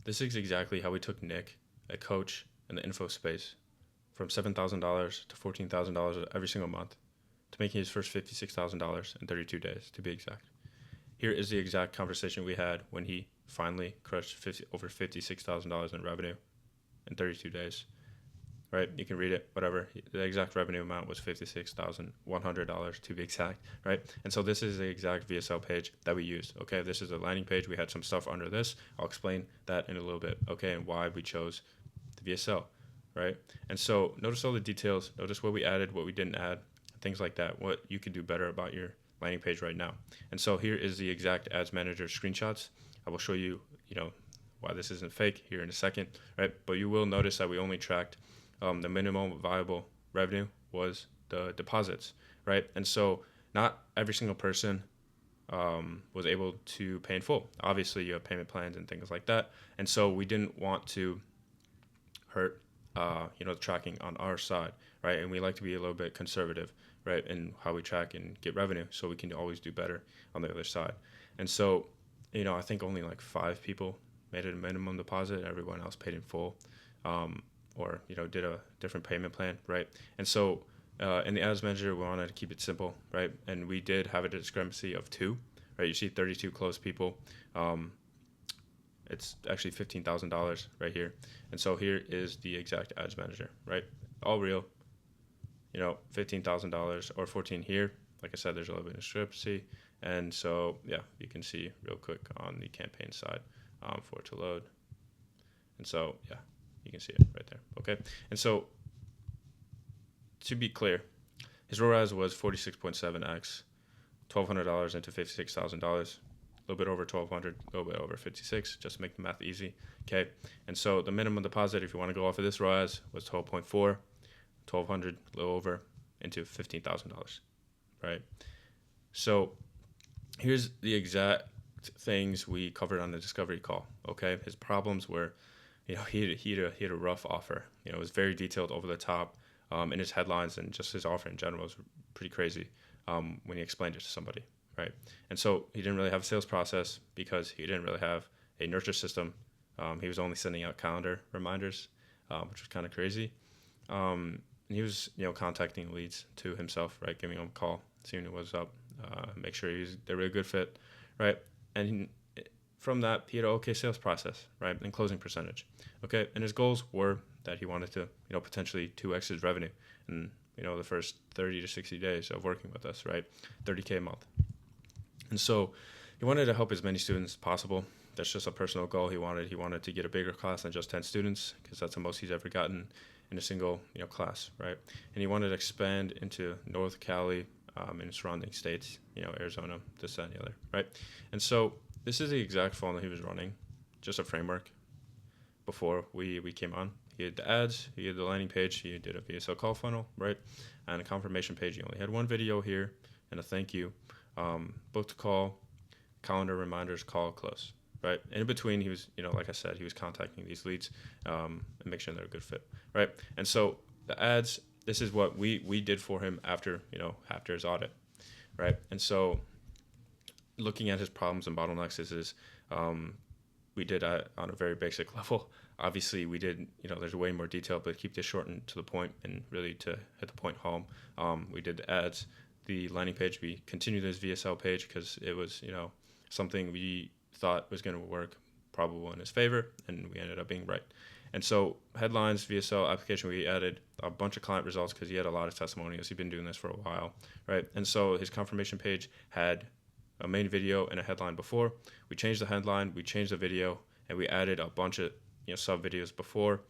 This is exactly how we took Nick, a coach in the info space, from $7,000 to $14,000 every single month to making his first $56,000 in 32 days, to be exact. Here is the exact conversation we had when he finally crushed over $56,000 in revenue in 32 days. Right? You can read it, whatever. The exact revenue amount was $56,100 to be exact, right? And so this is the exact VSL page that we used, okay? This is a landing page. We had some stuff under this. I'll explain that in a little bit, okay, and why we chose the VSL, right? And so notice all the details. Notice what we added, what we didn't add, things like that, what you could do better about your landing page right now. And so here is the exact Ads Manager screenshots. I will show you, why this isn't fake here in a second, right? But you will notice that we only tracked the minimum viable revenue was the deposits, right? And so not every single person was able to pay in full. Obviously, you have payment plans and things like that. And so we didn't want to hurt, the tracking on our side, right? And we like to be a little bit conservative, right, in how we track and get revenue so we can always do better on the other side. And so, I think only like 5 people made it a minimum deposit and everyone else paid in full. Or did a different payment plan, right? And so in the ads manager, we wanted to keep it simple, right? And we did have a discrepancy of 2, right? You see 32 closed people. It's actually $15,000 right here. And so here is the exact ads manager, right? All real, $15,000 or 14 here. Like I said, there's a little bit of discrepancy. And so, yeah, you can see real quick on the campaign side for it to load. And so, yeah, you can see it right there. Okay. And so to be clear, his ROAS was 46.7x, $1,200 into $56,000, a little bit over 1,200, a little bit over 56, just to make the math easy. Okay. And so the minimum deposit, if you want to go off of this ROAS, was 12.4, 1,200, a little over, into $15,000. Right. So here's the exact things we covered on the discovery call. Okay. His problems were, he had a rough offer. It was very detailed, over the top, in his headlines, and just his offer in general was pretty crazy when he explained it to somebody, right? And so he didn't really have a sales process because he didn't really have a nurture system. He was only sending out calendar reminders, which was kind of crazy. And he was, contacting leads to himself, right? Giving them a call, seeing what was up, make sure they're a good fit, right? And from that, he had an okay sales process, right, and closing percentage, okay? And his goals were that he wanted to, potentially 2x his revenue in, the first 30 to 60 days of working with us, right? $30K a month. And so he wanted to help as many students as possible. That's just a personal goal. He wanted to get a bigger class than just 10 students, because that's the most he's ever gotten in a single, class, right? And he wanted to expand into North Cali and surrounding states, Arizona, this, that, and the other, right? And so this is the exact funnel he was running, just a framework before we came on. He had the ads, he had the landing page, he did a VSL call funnel, right? And a confirmation page. He only had one video here and a thank you. Booked call, calendar reminders, call, close, right? And in between, he was, like I said, he was contacting these leads and make sure they're a good fit, right? And so the ads, this is what we did for him after his audit, right? And so looking at his problems and bottlenecks, we did on a very basic level. Obviously, we did, there's way more detail, but keep this short and to the point and really to hit the point home. We did the ads, the landing page. We continued this VSL page because it was, something we thought was going to work probable in his favor, and we ended up being right. And so headlines, VSL application, we added a bunch of client results because he had a lot of testimonials. He'd been doing this for a while, right? And so his confirmation page had a main video and a headline before. We changed the headline, we changed the video, and we added a bunch of sub videos before,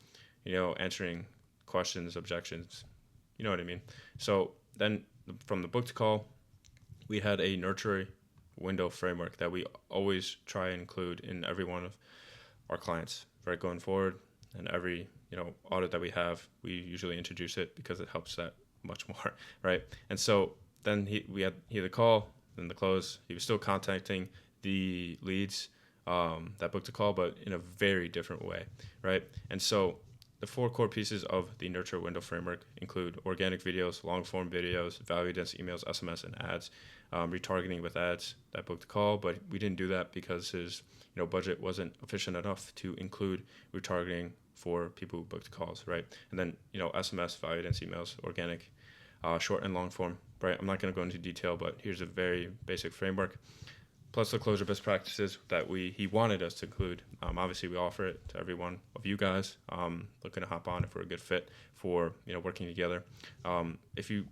answering questions, objections, you know what I mean. So then from the book to call, we had a nurture window framework that we always try and include in every one of our clients, right, going forward. And every audit that we have, we usually introduce it because it helps that much more, right? And so then we had the call, then the close. He was still contacting the leads that booked a call, but in a very different way, right? And so the four core pieces of the Nurture Window framework include organic videos, long form videos, value dense emails, SMS, and ads, retargeting with ads that booked a call. But we didn't do that because his budget wasn't efficient enough to include retargeting for people who booked calls, right? And then SMS, value dense emails, organic, short and long form, right? I'm not going to go into detail, but here's a very basic framework. Plus the closure best practices that he wanted us to include. Obviously, we offer it to every one of you guys looking to hop on if we're a good fit for working together. If you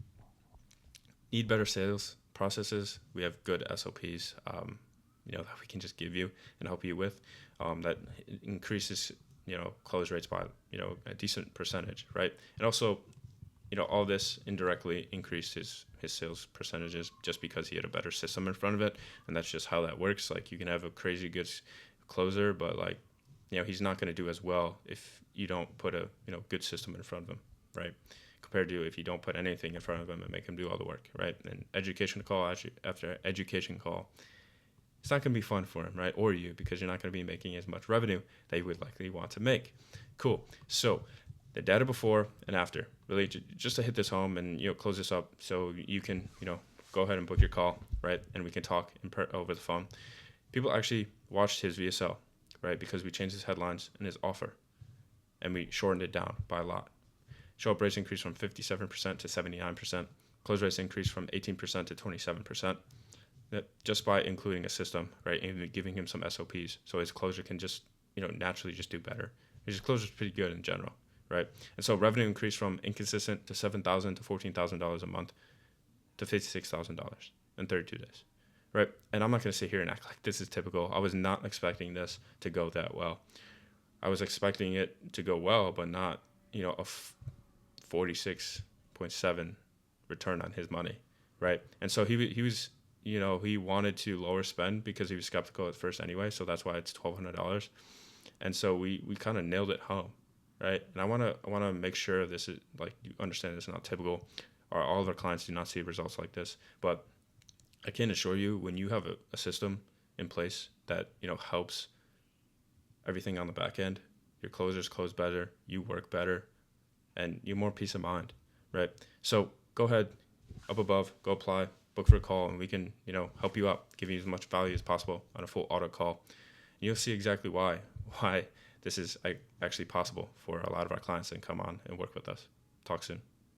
need better sales processes, we have good SOPs that we can just give you and help you with that increases close rates by a decent percentage, right? And also all this indirectly increased his sales percentages just because he had a better system in front of it, and that's just how that works. Like, you can have a crazy good closer, but he's not going to do as well if you don't put a good system in front of him, right? Compared to if you don't put anything in front of him and make him do all the work, right? And education call after education call, it's not going to be fun for him, right? Or you, because you're not going to be making as much revenue that you would likely want to make. Cool. So the data before and after, really just to hit this home and close this up so you can go ahead and book your call, right? And we can talk over the phone. People actually watched his VSL, right? Because we changed his headlines and his offer, and we shortened it down by a lot. Show up rates increased from 57% to 79%. Close rates increased from 18% to 27%. Just by including a system, right, and giving him some SOPs, so his closure can just naturally just do better. His closure is pretty good in general, right? And so revenue increased from inconsistent to $7,000 to $14,000 a month to $56,000 in 32 days, right? And I'm not going to sit here and act like this is typical. I was not expecting this to go that well. I was expecting it to go well, but not a 46.7 return on his money, right? And so he was he wanted to lower spend because he was skeptical at first anyway, so that's why it's $1,200. And so we kind of nailed it home, right? And I want to make sure this is, like, you understand this is not typical, or all of our clients do not see results like this. But I can assure you, when you have a system in place that helps everything on the back end, your closers close better, you work better, and you have more peace of mind, right? So go ahead, up above, go apply, book for a call, and we can help you out, give you as much value as possible on a full audit call. And you'll see exactly why this is actually possible for a lot of our clients, and come on and work with us. Talk soon.